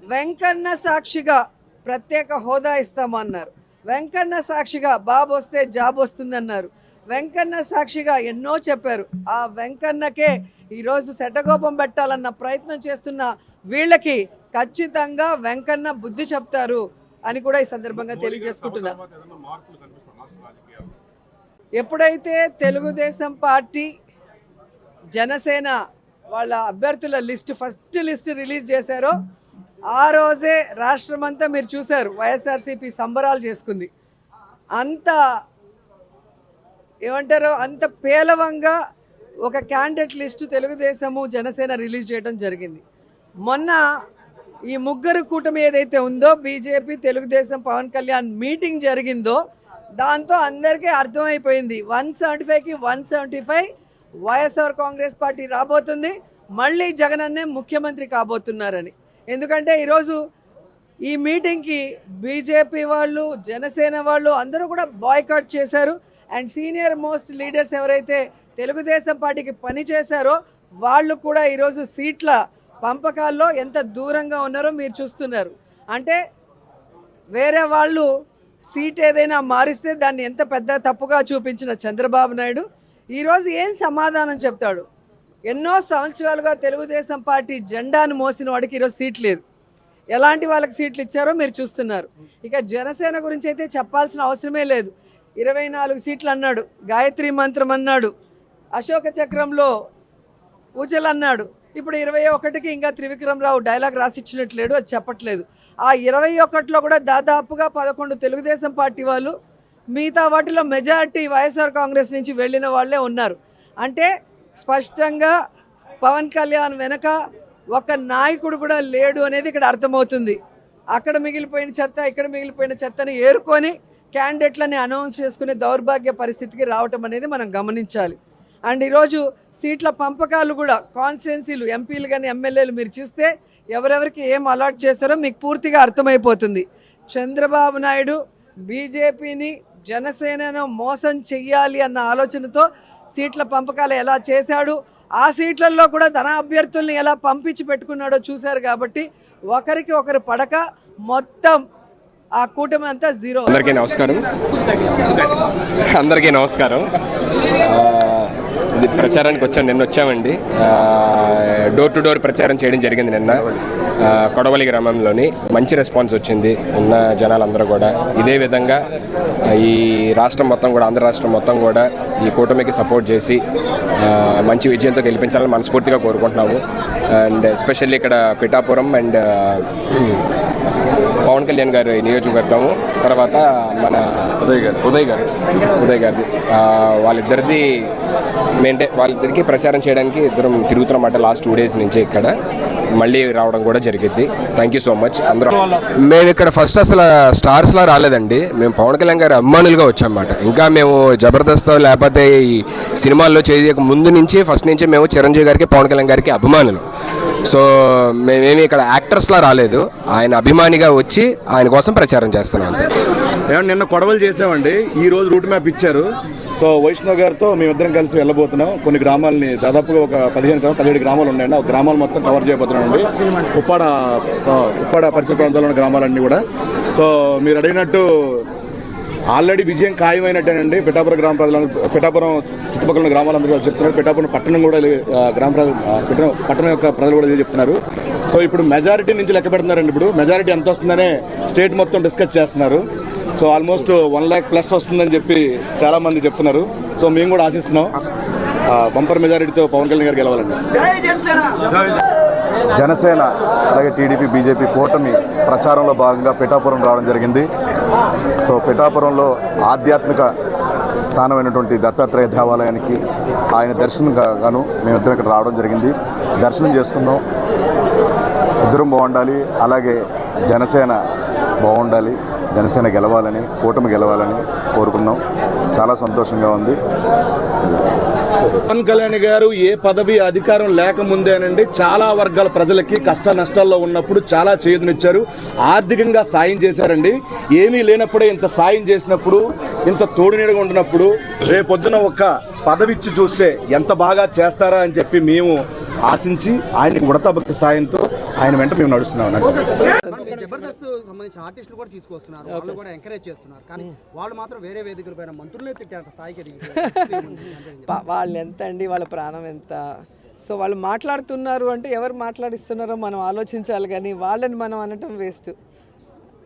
వెంకన్న సాక్షిగా ప్రత్యేక హోదా ఇస్తామన్నారు. వెంకన్న సాక్షిగా బాబు వస్తే జాబ్ వస్తుందన్నారు. వెంకన్న సాక్షిగా ఎన్నో చెప్పారు. ఆ వెంకన్నకే ఈరోజు శటగోపం పెట్టాలన్న ప్రయత్నం చేస్తున్న వీళ్ళకి ఖచ్చితంగా వెంకన్న బుద్ధి చెప్తారు అని కూడా ఈ సందర్భంగా తెలియజేసుకుంటున్నా. ఎప్పుడైతే తెలుగుదేశం పార్టీ జనసేన వాళ్ళ అభ్యర్థుల ఫస్ట్ లిస్ట్ రిలీజ్ చేశారో ఆ రోజే రాష్ట్రమంతా మీరు చూశారు, వైఎస్ఆర్సీపీ సంబరాలు చేసుకుంది. అంత ఏమంటారు, అంత పేలవంగా ఒక candidate list Telugu Desam Janasena release చేయడం జరిగింది. మొన్న ఈ ముగ్గురు కూటమి ఏదైతే ఉందో బీజేపీ తెలుగుదేశం పవన్ కళ్యాణ్ మీటింగ్ జరిగిందో దాంతో అందరికీ అర్థమైపోయింది 175కి 175 వైఎస్ఆర్ కాంగ్రెస్ పార్టీ రాబోతుంది, మళ్ళీ జగనన్నే ముఖ్యమంత్రి కాబోతున్నారని. ఎందుకంటే ఈరోజు ఈ మీటింగ్కి బీజేపీ వాళ్ళు జనసేన వాళ్ళు అందరూ కూడా బాయ్కాట్ చేశారు. అండ్ సీనియర్ మోస్ట్ లీడర్స్ ఎవరైతే తెలుగుదేశం పార్టీకి పని చేశారో వాళ్ళు కూడా ఈరోజు సీట్ల పంపకాల్లో ఎంత దూరంగా ఉన్నారో మీరు చూస్తున్నారు. అంటే వేరే వాళ్ళు సీట్ ఏదైనా మారిస్తే దాన్ని ఎంత పెద్ద తప్పుగా చూపించిన చంద్రబాబు నాయుడు ఈరోజు ఏం సమాధానం చెప్తాడు? ఎన్నో సంవత్సరాలుగా తెలుగుదేశం పార్టీ జెండాను మోసిన వాడికి ఈరోజు సీట్ లేదు. ఎలాంటి వాళ్ళకి సీట్లు ఇచ్చారో మీరు చూస్తున్నారు. ఇక జనసేన గురించి అయితే చెప్పాల్సిన అవసరమే లేదు. 24 సీట్లు అన్నాడు, గాయత్రి మంత్రం అన్నాడు, అశోక చక్రంలో పూజలు అన్నాడు. ఇప్పుడు 21కి ఇంకా త్రివిక్రమరావు డైలాగ్ రాసిచ్చినట్లేడు, అది చెప్పట్లేదు. ఆ 21లో కూడా దాదాపుగా 11 తెలుగుదేశం పార్టీ వాళ్ళు, మిగతా వాటిలో మెజారిటీ వైఎస్ఆర్ కాంగ్రెస్ నుంచి వెళ్ళిన వాళ్ళే ఉన్నారు. అంటే స్పష్టంగా పవన్ కళ్యాణ్ వెనక ఒక నాయకుడు కూడా లేడు అనేది ఇక్కడ అర్థమవుతుంది. అక్కడ మిగిలిపోయిన చెత్త ఇక్కడ మిగిలిపోయిన చెత్తని ఏరుకొని క్యాండిడేట్లని అనౌన్స్ చేసుకునే దౌర్భాగ్య పరిస్థితికి రావటం అనేది మనం గమనించాలి. అండ్ ఈరోజు సీట్ల పంపకాలు కూడా కాన్స్టిట్యున్సీలు ఎంపీలు కానీ ఎమ్మెల్యేలు మీరు చూస్తే ఎవరెవరికి ఏం అలాట్ చేస్తారో మీకు పూర్తిగా అర్థమైపోతుంది. చంద్రబాబు నాయుడు బీజేపీని జనసేనను మోసం చెయ్యాలి అన్న ఆలోచనతో సీట్ల పంపకాలు ఎలా చేశాడు, ఆ సీట్లలో కూడా తన అభ్యర్థుల్ని ఎలా పంపించి పెట్టుకున్నాడో చూశారు. కాబట్టి ఒకరికి ఒకరు పడక మొత్తం ఆ కూటమి అంతా జీరో. అందరికీ నమస్కారం. ఇది ప్రచారానికి నిన్న వచ్చామండి. డోర్ టు డోర్ ప్రచారం చేయడం జరిగింది నిన్న కొడవలి గ్రామంలోని. మంచి రెస్పాన్స్ వచ్చింది ఉన్న జనాలందరూ కూడా. ఇదే విధంగా ఈ రాష్ట్రం మొత్తం కూడా, ఆంధ్ర రాష్ట్రం మొత్తం కూడా ఈ కూటమికి సపోర్ట్ చేసి మంచి విజయంతో గెలిపించాలని మనస్ఫూర్తిగా కోరుకుంటున్నాము. అండ్ ఎస్పెషల్లీ ఇక్కడ పిఠాపురం అండ్ పవన్ కళ్యాణ్ గారి నియోజకవర్గము, తర్వాత మన ఉదయ్ గారిది, వాళ్ళిద్దరికీ ప్రచారం చేయడానికి ఇద్దరం తిరుగుతున్నమాట లాస్ట్ 2 days నుంచి. ఇక్కడ మళ్ళీ రావడం కూడా జరిగింది. Thank you so much. అందరూ మేము ఇక్కడ ఫస్ట్ అసలు స్టార్స్లా రాలేదండి, మేము పవన్ కళ్యాణ్ గారి అభిమానులుగా వచ్చామన్నమాట. ఇంకా మేము జబర్దస్త్ లేకపోతే ఈ సినిమాల్లో చేయక ముందు నుంచి ఫస్ట్ నుంచి మేము చిరంజీవి గారికి పవన్ కళ్యాణ్ గారికి అభిమానులు. సో మేమేమి ఇక్కడ యాక్టర్స్లా రాలేదు, ఆయన అభిమానిగా వచ్చి ఆయన కోసం ప్రచారం చేస్తున్నాం అంతే. నిన్న కొడవలు చేసామండి, ఈరోజు రూట్ మ్యాప్ ఇచ్చారు. సో వైష్ణవ్ గారితో మేమిద్దరం కలిసి వెళ్ళబోతున్నాం. కొన్ని గ్రామాలని, దాదాపుగా ఒక 17 గ్రామాలు ఉన్నాయండి. ఆ గ్రామాలు మొత్తం కవర్ చేయబోతున్నామండి. ఉప్పాడ పరిసర ప్రాంతాల్లో ఉన్న గ్రామాలన్నీ కూడా. సో మీరు అడిగినట్టు ఆల్రెడీ విజయం ఖాయమైనట్టేనండి. పిఠాపురం గ్రామ ప్రజలందరూ, పిఠాపురం చుట్టుపక్కల ఉన్న గ్రామాలందరూ చెప్తున్నారు. పిఠాపురం పట్టణం కూడా పట్టణం యొక్క ప్రజలు కూడా ఇదే చెప్తున్నారు. సో ఇప్పుడు మెజారిటీ నుంచి లెక్క పెడుతున్నారండి. ఇప్పుడు మెజారిటీ ఎంత వస్తుందనే స్టేట్ మొత్తం డిస్కస్ చేస్తున్నారు. సో ఆల్మోస్ట్ 1 lakh ప్లస్ వస్తుందని చెప్పి చాలామంది చెప్తున్నారు. సో మేము కూడా ఆశిస్తున్నాం బంపర్ మెజారిటీతో పవన్ కళ్యాణ్ గారు గెలవాలండి. జనసేన అలాగే టీడీపీ బీజేపీ కూటమి ప్రచారంలో భాగంగా పిఠాపురం రావడం జరిగింది. సో పిఠాపురంలో ఆధ్యాత్మిక స్థానమైనటువంటి దత్తాత్రేయ దేవాలయానికి ఆయన దర్శనం గాను మేమిద్దరం ఇక్కడ రావడం జరిగింది. దర్శనం చేసుకున్నాం. ఇద్దరం బాగుండాలి, అలాగే జనసేన బాగుండాలి, జనసేన గెలవాలని, కూటమి గెలవాలని కోరుకున్నాం. చాలా సంతోషంగా ఉంది. పవన్ కళ్యాణ్ గారు ఏ పదవి అధికారం లేకముందేనండి చాలా వర్గాల ప్రజలకి కష్ట నష్టాల్లో ఉన్నప్పుడు చాలా చేయూతనిచ్చారు, ఆర్థికంగా సాయం చేశారండి. ఏమీ లేనప్పుడే ఇంత సాయం చేసినప్పుడు, ఇంత తోడునీడగా ఉంటున్నప్పుడు రేపొద్దున ఒక పదవి ఇచ్చి చూస్తే ఎంత బాగా చేస్తారా అని చెప్పి మేము ఆశించి ఆయనకి ఉడతా భక్తి సాయంతో ఆయన వెంట మేము నడుస్తున్నాం. జబర్దస్త్ సంబంధించిన ఆర్టిస్టులు కూడా తీసుకొస్తున్నారు, వాళ్ళు కూడా ఎంకరేజ్ చేస్తున్నారు. కానీ వాళ్ళు మాత్రం వేరే వేదికల పైన మంత్రులే తిట్టేంత స్థాయికి వాళ్ళు ఎంత అండి, వాళ్ళ ప్రాణం ఎంత. సో వాళ్ళు మాట్లాడుతున్నారు అంటే ఎవరు మాట్లాడిస్తున్నారో మనం ఆలోచించాలి, కానీ వాళ్ళని మనం అనటం వేస్ట్.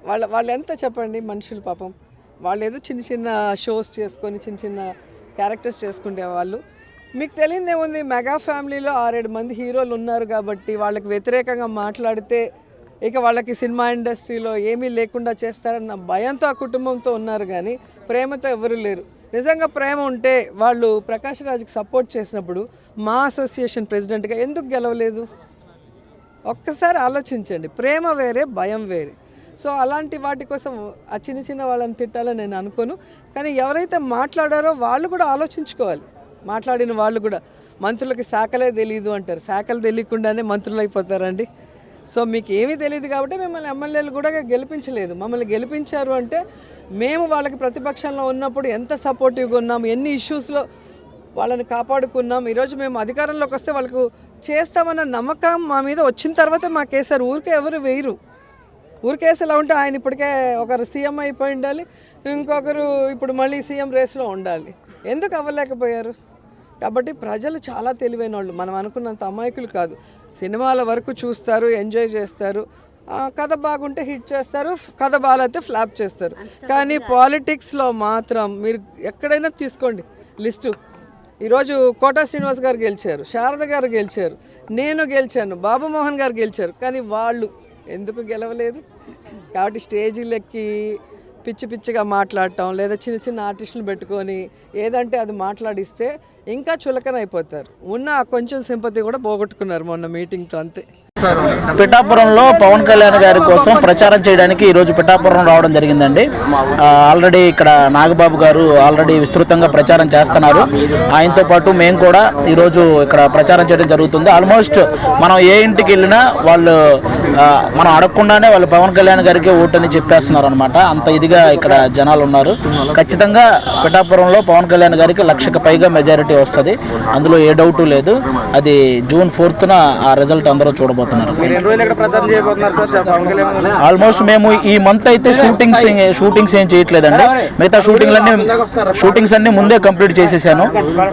వాళ్ళు ఎంత చెప్పండి మనుషులు పాపం. వాళ్ళు ఏదో చిన్న చిన్న షోస్ చేసుకొని చిన్న చిన్న క్యారెక్టర్స్ చేసుకుంటే వాళ్ళు. మీకు తెలియదేముంది, మెగా ఫ్యామిలీలో 6-7 మంది హీరోలు ఉన్నారు కాబట్టి వాళ్ళకి వ్యతిరేకంగా మాట్లాడితే ఇక వాళ్ళకి సినిమా ఇండస్ట్రీలో ఏమీ లేకుండా చేస్తారన్న భయంతో ఆ కుటుంబంతో ఉన్నారు, కానీ ప్రేమతో ఎవరు లేరు. నిజంగా ప్రేమ ఉంటే వాళ్ళు ప్రకాష్ రాజ్కి సపోర్ట్ చేసినప్పుడు మా అసోసియేషన్ ప్రెసిడెంట్గా ఎందుకు గెలవలేదు? ఒక్కసారి ఆలోచించండి. ప్రేమ వేరే, భయం వేరే. సో అలాంటి వాటి కోసం ఆ చిన్న చిన్న వాళ్ళని తిట్టాలని నేను అనుకోను. కానీ ఎవరైతే మాట్లాడారో వాళ్ళు కూడా ఆలోచించుకోవాలి. మాట్లాడిన వాళ్ళు కూడా, మంత్రులకి శాఖలే తెలియదు అంటారు, శాఖలు తెలియకుండానే మంత్రులు అయిపోతారండి. సో మీకు ఏమీ తెలియదు కాబట్టి మిమ్మల్ని ఎమ్మెల్యేలు కూడా గెలిపించలేదు. మమ్మల్ని గెలిపించారు అంటే మేము వాళ్ళకి ప్రతిపక్షంలో ఉన్నప్పుడు ఎంత సపోర్టివ్గా ఉన్నాం, ఎన్ని ఇష్యూస్లో వాళ్ళని కాపాడుకున్నాం. ఈరోజు మేము అధికారంలోకి వస్తే వాళ్ళకు చేస్తామన్న నమ్మకం మా మీద వచ్చిన తర్వాత మాకేసారు. ఊరికే ఎవరు వేయరు. ఊరికేసి ఎలా ఉంటే ఆయన ఇప్పటికే ఒకరు సీఎం అయిపోయి ఉండాలి, ఇంకొకరు ఇప్పుడు మళ్ళీ సీఎం రేస్లో ఉండాలి. ఎందుకు అవ్వలేకపోయారు? కాబట్టి ప్రజలు చాలా తెలివైన వాళ్ళు, మనం అనుకున్నంత అమాయకులు కాదు. సినిమాల వరకు చూస్తారు, ఎంజాయ్ చేస్తారు, కథ బాగుంటే హిట్ చేస్తారు, కథ బాగాలైతే ఫ్లాప్ చేస్తారు. కానీ పాలిటిక్స్లో మాత్రం మీరు ఎక్కడైనా తీసుకోండి లిస్టు. ఈరోజు కోటా శ్రీనివాస్ గారు గెలిచారు, శారద గారు గెలిచారు, నేను గెలిచాను, బాబు మోహన్ గారు గెలిచారు, కానీ వాళ్ళు ఎందుకు గెలవలేదు? కాబట్టి స్టేజీలెక్కి పిచ్చి పిచ్చిగా మాట్లాడటం, లేదా చిన్న చిన్న ఆర్టిస్టులు పెట్టుకొని ఏదంటే అది మాట్లాడిస్తే ఇంకా చులకన అయిపోతారు. ఉన్న కొంచెం సింపతి కూడా పోగొట్టుకున్నారు మొన్న మీటింగ్తో, అంతే. పిఠాపురంలో పవన్ కళ్యాణ్ గారి కోసం ప్రచారం చేయడానికి ఈరోజు పిఠాపురం రావడం జరిగిందండి. ఆల్రెడీ ఇక్కడ నాగబాబు గారు ఆల్రెడీ విస్తృతంగా ప్రచారం చేస్తున్నారు. ఆయనతో పాటు మేము కూడా ఈరోజు ఇక్కడ ప్రచారం చేయడం జరుగుతుంది. ఆల్మోస్ట్ మనం ఏ ఇంటికి వెళ్ళినా వాళ్ళు మనం అడగకుండానే వాళ్ళు పవన్ కళ్యాణ్ గారికి ఓటని చెప్పేస్తున్నారు అనమాట. అంత ఇదిగా ఇక్కడ జనాలు ఉన్నారు. ఖచ్చితంగా పిఠాపురంలో పవన్ కళ్యాణ్ గారికి 1,00,000కి పైగా మెజారిటీ వస్తుంది, అందులో ఏ డౌటు లేదు. అది June 4th ఆ రిజల్ట్ అందరూ చూడబోతున్నారు. ఆల్మోస్ట్ మేము ఈ మంత్ అయితే షూటింగ్స్ ఏం చేయట్లేదండి. మిగతా షూటింగ్స్ అన్ని ముందే కంప్లీట్ చేసేసాను.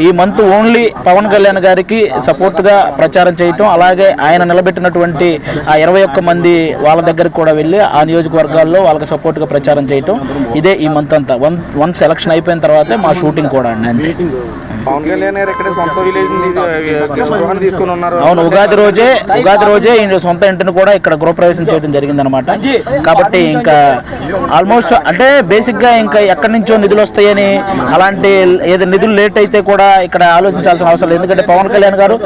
ఈ మంత్ ఓన్లీ పవన్ కళ్యాణ్ గారికి సపోర్ట్ గా ప్రచారం చేయటం, అలాగే ఆయన నిలబెట్టినటువంటి ఆ 21 మంది వాళ్ళ దగ్గరికి కూడా వెళ్ళి ఆ నియోజకవర్గాల్లో వాళ్ళకి సపోర్ట్ గా ప్రచారం చేయటం, ఇదే ఈ మంత్ అంతా. వన్స్ ఎలక్షన్ అయిపోయిన తర్వాతే మా షూటింగ్ కూడా అండి, అంతే. పవన్ కళ్యాణ్ గారు ఇక్కడ సొంత విలేజ్ తీసుకుని ఉన్నారు. అవును, ఉగాది రోజే సొంత ఇంటిని కూడా ఇక్కడ గృహప్రవేశం చేయడం జరిగిందనమాట. కాబట్టి ఇంకా ఆల్మోస్ట్ అంటే బేసిక్ గా ఇంకా ఎక్కడి నుంచో నిధులు వస్తాయని, అలాంటి ఏదో నిధులు లేట్ అయితే కూడా ఇక్కడ ఆలోచించాల్సిన అవసరం లేదు. ఎందుకంటే పవన్ కళ్యాణ్ గారు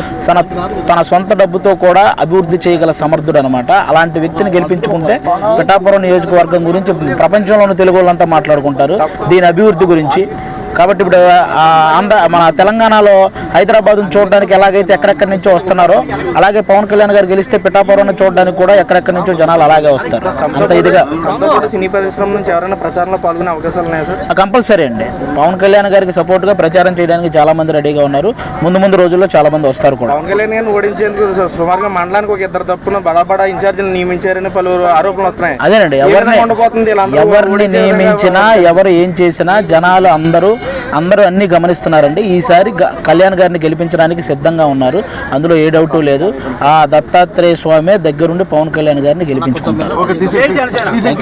తన సొంత డబ్బుతో కూడా అభివృద్ధి చేయగల సమర్థుడు అనమాట. అలాంటి వ్యక్తిని గెలిపించుకుంటే పిఠాపురం నియోజకవర్గం గురించి ప్రపంచంలోని తెలుగు వాళ్ళంతా మాట్లాడుకుంటారు, దీని అభివృద్ధి గురించి. కాబట్టి ఇప్పుడు మన తెలంగాణలో హైదరాబాద్ను చూడడానికి ఎలాగైతే ఎక్కడెక్కడి నుంచో వస్తున్నారో, అలాగే పవన్ కళ్యాణ్ గారు గెలిస్తే పిఠాపురం చూడడానికి కూడా ఎక్కడెక్కడి నుంచో జనాలు అలాగే వస్తారు. అంత ఇదిగా సినీ పరిశ్రమ నుంచి ఎవరైనా ప్రచారంలో పాల్గొనే అవకాశాలు ఉన్నాయా సార్? కంపల్సరీ అండి. పవన్ కళ్యాణ్ గారికి సపోర్ట్ గా ప్రచారం చేయడానికి చాలా మంది రెడీగా ఉన్నారు. ముందు రోజుల్లో చాలా మంది వస్తారు కూడా. పవన్ కళ్యాణ్ గారిని ఓడించేందుకు సుమారుగా మండలానికి ఒక 2 తప్పున బడా ఇన్ఛార్జీలు నియమించారని పలువురు ఆరోపణలు వస్తున్నాయి. అదేనండి, ఎవరిని నియమించినా ఎవరు ఏం చేసినా జనాలు అందరూ అన్ని గమనిస్తున్నారండి. ఈసారి కళ్యాణ్ గారిని గెలిపించడానికి సిద్ధంగా ఉన్నారు, అందులో ఏ డౌటు లేదు. ఆ దత్తాత్రేయ స్వామి దగ్గరుండి పవన్ కళ్యాణ్ గారిని గెలిపించుకుంటారు.